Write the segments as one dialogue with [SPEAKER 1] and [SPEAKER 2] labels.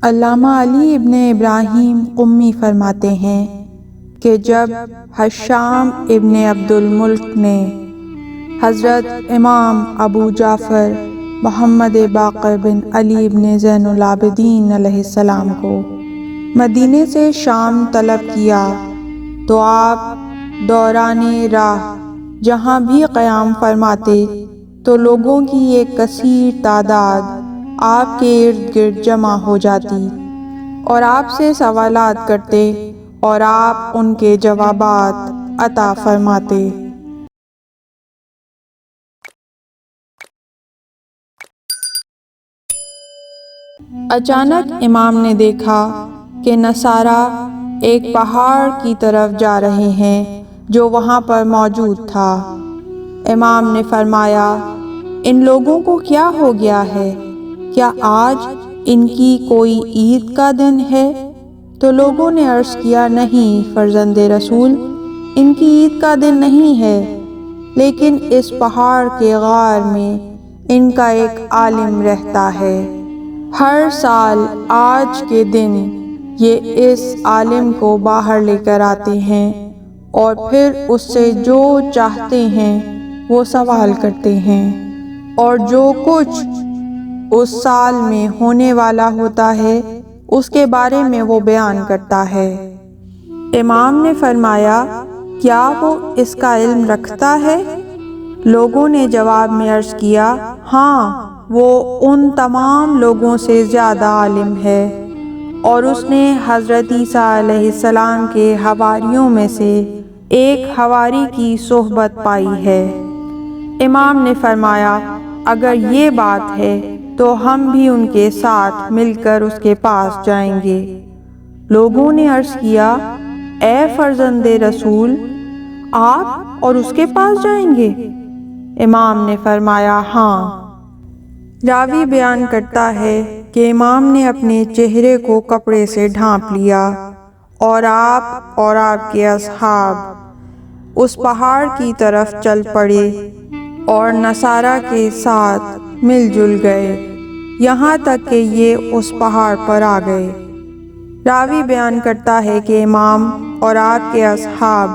[SPEAKER 1] علامہ علی ابن ابراہیم قمی فرماتے ہیں کہ جب ہشام ابن عبد الملک نے حضرت امام ابو جعفر محمد باقر بن علی ابن زین العابدین علیہ السلام کو مدینے سے شام طلب کیا تو آپ دوران راہ جہاں بھی قیام فرماتے تو لوگوں کی ایک کثیر تعداد آپ کے ارد گرد جمع ہو جاتی اور آپ سے سوالات کرتے اور آپ ان کے جوابات عطا فرماتے۔ اچانک امام نے دیکھا کہ نصارہ ایک پہاڑ کی طرف جا رہے ہیں جو وہاں پر موجود تھا۔ امام نے فرمایا، ان لوگوں کو کیا ہو گیا ہے؟ کیا آج ان کی کوئی عید کا دن ہے؟ تو لوگوں نے عرض کیا، نہیں فرزند رسول، ان کی عید کا دن نہیں ہے، لیکن اس پہاڑ کے غار میں ان کا ایک عالم رہتا ہے۔ ہر سال آج کے دن یہ اس عالم کو باہر لے کر آتے ہیں اور پھر اس سے جو چاہتے ہیں وہ سوال کرتے ہیں، اور جو کچھ اس سال میں ہونے والا ہوتا ہے اس کے بارے میں وہ بیان کرتا ہے۔ امام نے فرمایا، کیا وہ اس کا علم رکھتا ہے؟ لوگوں نے جواب میں عرض کیا، ہاں وہ ان تمام لوگوں سے زیادہ عالم ہے، اور اس نے حضرت عیسیٰ علیہ السلام کے حواریوں میں سے ایک حواری کی صحبت پائی ہے۔ امام نے فرمایا، اگر یہ بات ہے تو ہم بھی ان کے ساتھ مل کر اس کے پاس جائیں گے۔ لوگوں نے عرض کیا، اے فرزند رسول، آپ اور اس کے پاس جائیں گے؟ امام نے فرمایا، ہاں۔ راوی بیان کرتا ہے کہ امام نے اپنے چہرے کو کپڑے سے ڈھانپ لیا اور آپ کے اصحاب اس پہاڑ کی طرف چل پڑے اور نصارہ کے ساتھ مل جل گئے، یہاں تک کہ یہ اس پہاڑ پر آ گئے۔ راوی بیان کرتا ہے کہ امام اور آپ کے اصحاب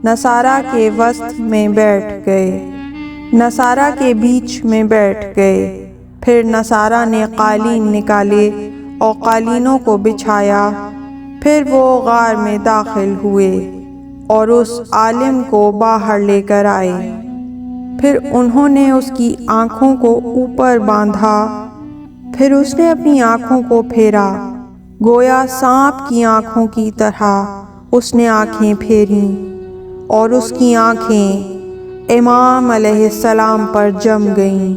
[SPEAKER 1] نصارہ کے وسط میں بیٹھ گئے، نصارہ کے بیچ میں بیٹھ گئے، پھر نصارہ نے قالین نکالے اور قالینوں کو بچھایا، پھر وہ غار میں داخل ہوئے اور اس عالم کو باہر لے کر آئے۔ پھر انہوں نے اس کی آنکھوں کو اوپر باندھا، پھر اس نے اپنی آنکھوں کو پھیرا، گویا سانپ کی آنکھوں کی طرح اس نے آنکھیں پھیریں، اور اس کی آنکھیں امام علیہ السلام پر جم گئیں۔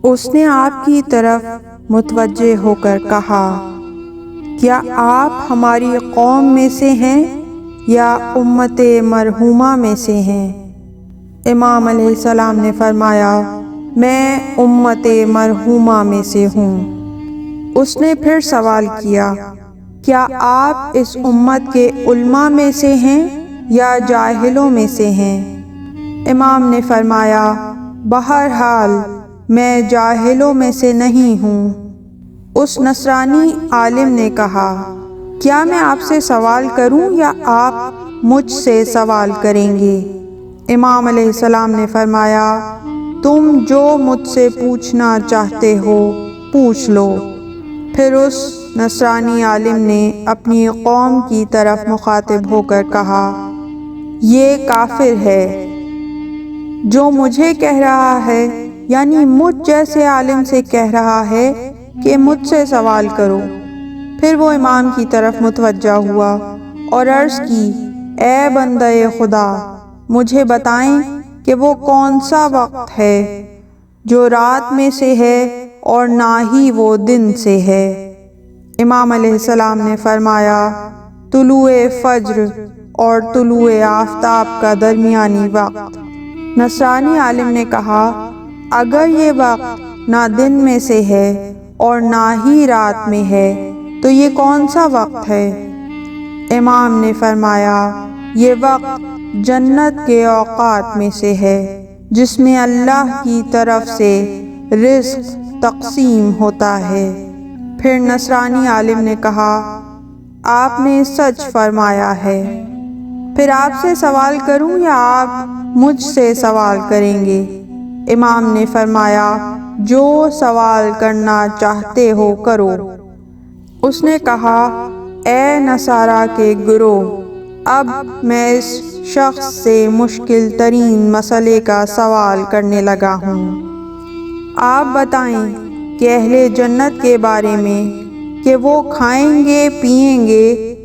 [SPEAKER 1] اس نے آپ کی طرف متوجہ ہو کر کہا، کیا آپ ہماری قوم میں سے ہیں یا امت مرحومہ میں سے ہیں؟ امام علیہ السلام نے فرمایا، میں امت مرحومہ میں سے ہوں۔ اس نے پھر سوال کیا، کیا آپ اس امت کے علماء میں سے ہیں یا جاہلوں میں سے ہیں؟ امام نے فرمایا، بہرحال میں جاہلوں میں سے نہیں ہوں۔ اس نصرانی عالم نے کہا، کیا میں آپ سے سوال کروں یا آپ مجھ سے سوال کریں گے؟ امام علیہ السلام نے فرمایا، تم جو مجھ سے پوچھنا چاہتے ہو پوچھ لو۔ پھر اس نصرانی عالم نے اپنی قوم کی طرف مخاطب ہو کر کہا، یہ کافر ہے جو مجھے کہہ رہا ہے، یعنی مجھ جیسے عالم سے کہہ رہا ہے کہ مجھ سے سوال کرو۔ پھر وہ امام کی طرف متوجہ ہوا اور عرض کی، اے بندہ خدا، مجھے بتائیں کہ وہ کون سا وقت ہے جو رات میں سے ہے اور نہ ہی وہ دن سے ہے؟ امام علیہ السلام نے فرمایا، طلوع فجر اور طلوع آفتاب کا درمیانی وقت۔ نصرانی عالم نے کہا، اگر یہ وقت نہ دن میں سے ہے اور نہ ہی رات میں ہے تو یہ کون سا وقت ہے؟ امام نے فرمایا، یہ وقت جنت کے اوقات میں سے ہے جس میں اللہ کی طرف سے رزق تقسیم ہوتا ہے۔ پھر نصرانی عالم نے کہا، آپ نے سچ فرمایا ہے۔ پھر آپ سے سوال کروں یا آپ مجھ سے سوال کریں گے؟ امام نے فرمایا، جو سوال کرنا چاہتے ہو کرو۔ اس نے کہا، اے نصارہ کے گروہ، اب میں اس شخص سے مشکل ترین مسئلے کا سوال کرنے لگا ہوں۔ آپ بتائیں کہ اہل جنت کے بارے میں کہ وہ کھائیں گے پئیں گے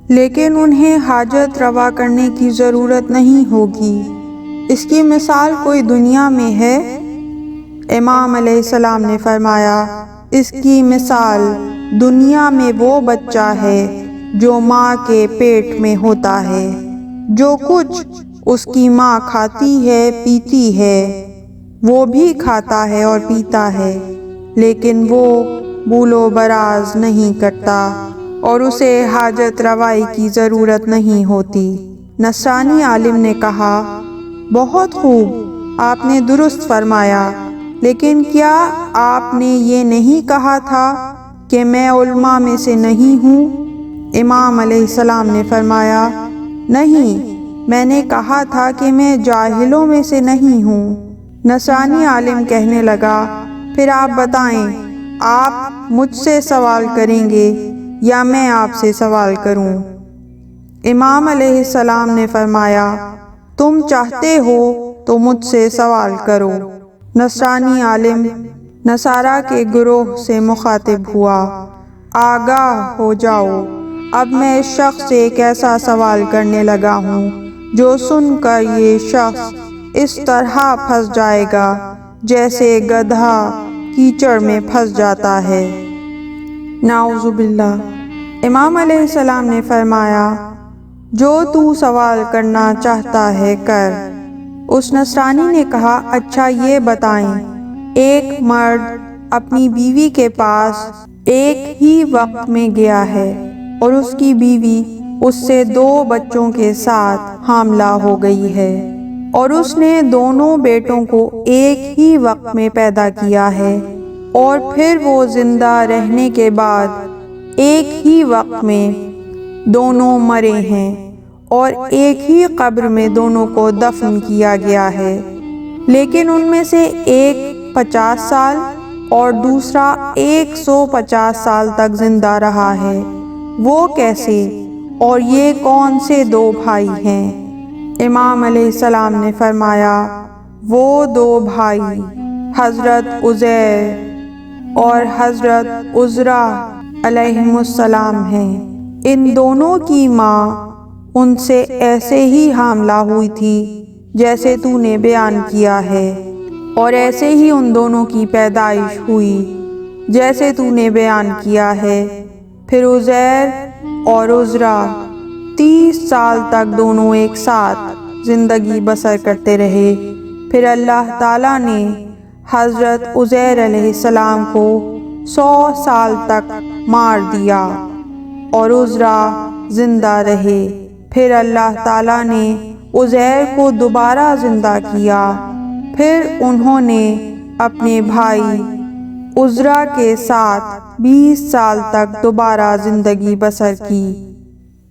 [SPEAKER 1] لیکن انہیں حاجت روا کرنے کی ضرورت نہیں ہوگی، اس کی مثال کوئی دنیا میں ہے؟ امام علیہ السلام نے فرمایا، اس کی مثال دنیا میں وہ بچہ ہے جو ماں کے پیٹ میں ہوتا ہے، جو کچھ اس کی ماں کھاتی ہے پیتی ہے وہ بھی کھاتا ہے اور پیتا ہے، لیکن وہ بول و براز نہیں کرتا اور اسے حاجت روائی کی ضرورت نہیں ہوتی۔ نصرانی عالم نے کہا، بہت خوب، آپ نے درست فرمایا، لیکن کیا آپ نے یہ نہیں کہا تھا کہ میں علماء میں سے نہیں ہوں؟ امام علیہ السلام نے فرمایا، نہیں، میں نے کہا تھا کہ میں جاہلوں میں سے نہیں ہوں۔ نصرانی عالم کہنے لگا، پھر آپ بتائیں، آپ مجھ سے سوال کریں گے یا میں آپ سے سوال کروں؟ امام علیہ السلام نے فرمایا، تم چاہتے ہو تو مجھ سے سوال کرو۔ نصرانی عالم نصارہ کے گروہ سے مخاطب ہوا، آگاہ ہو جاؤ، اب میں اس شخص سے ایک ایسا سوال کرنے لگا ہوں جو سن کر یہ شخص اس طرح پھنس جائے گا جیسے گدھا کیچڑ میں پھنس جاتا ہے۔ نعوذ باللہ۔ امام علیہ السلام نے فرمایا، جو تو سوال کرنا چاہتا ہے کر۔ اس نصرانی نے کہا، اچھا یہ بتائیں، ایک مرد اپنی بیوی کے پاس ایک ہی وقت میں گیا ہے اور اس کی بیوی اس سے 2 بچوں کے ساتھ حاملہ ہو گئی ہے اور اس نے دونوں بیٹوں کو ایک ہی وقت میں پیدا کیا ہے، اور پھر وہ زندہ رہنے کے بعد ایک ہی وقت میں دونوں مرے ہیں اور ایک ہی قبر میں دونوں کو دفن کیا گیا ہے، لیکن ان میں سے ایک 50 سال اور دوسرا 150 سال تک زندہ رہا ہے، وہ کیسے اور یہ کون سے 2 بھائی ہیں؟ امام علیہ السلام نے فرمایا، وہ 2 بھائی حضرت عزیر اور حضرت عزرا علیہم السلام ہیں۔ ان دونوں کی ماں ان سے ایسے ہی حاملہ ہوئی تھی جیسے تو نے بیان کیا ہے، اور ایسے ہی ان دونوں کی پیدائش ہوئی جیسے تو نے بیان کیا ہے۔ پھر عزیر اور عزرا 30 سال تک دونوں ایک ساتھ زندگی بسر کرتے رہے۔ پھر اللہ تعالیٰ نے حضرت عزیر علیہ السلام کو 100 سال تک مار دیا اور عزرا زندہ رہے۔ پھر اللہ تعالیٰ نے عزیر کو دوبارہ زندہ کیا۔ پھر انہوں نے اپنے بھائی عزرا کے ساتھ 20 سال تک دوبارہ زندگی بسر کی۔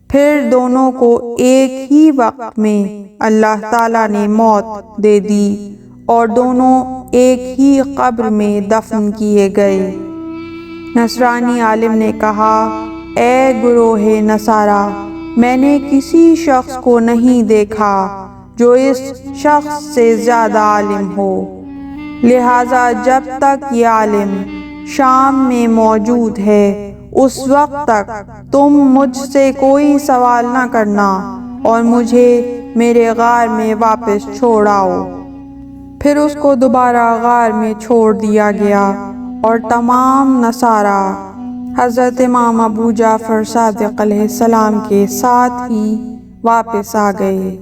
[SPEAKER 1] پھر دونوں کو ایک ہی وقت میں اللہ تعالیٰ نے موت دے دی اور دونوں ایک ہی قبر میں دفن کیے گئے۔ نصرانی عالم نے کہا، اے گروہ نصارہ، میں نے کسی شخص کو نہیں دیکھا جو اس شخص سے زیادہ عالم ہو، لہٰذا جب تک یہ عالم شام میں موجود ہے اس وقت تک تم مجھ سے کوئی سوال نہ کرنا اور مجھے میرے غار میں واپس چھوڑ آؤ۔ پھر اس کو دوبارہ غار میں چھوڑ دیا گیا اور تمام نصارہ حضرت امام ابو جعفر صادق علیہ السلام کے ساتھ ہی واپس آ گئے۔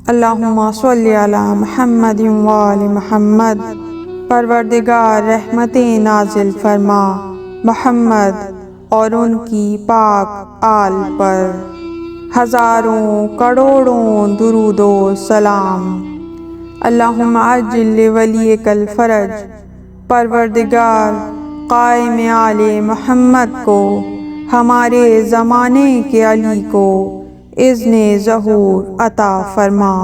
[SPEAKER 1] اللہم صلی علی محمد وآل محمد۔ پروردگار رحمتیں نازل فرما محمد اور ان کی پاک آل پر ہزاروں کروڑوں درود و سلام۔ اللہم عجل لولیک الفرج۔ پروردگار قائم آل محمد کو، ہمارے زمانے کے علی کو اذن ظہور عطا فرما۔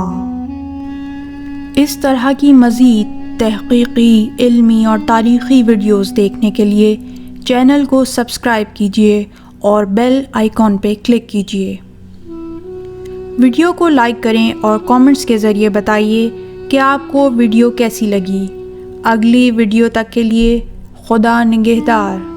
[SPEAKER 2] اس طرح کی مزید تحقیقی، علمی اور تاریخی ویڈیوز دیکھنے کے لیے چینل کو سبسکرائب کیجیے اور بیل آئیکن پہ کلک کیجیے۔ ویڈیو کو لائک کریں اور کامنٹس کے ذریعے بتائیے کہ آپ کو ویڈیو کیسی لگی۔ اگلی ویڈیو تک کے لیے خدا نگہدار۔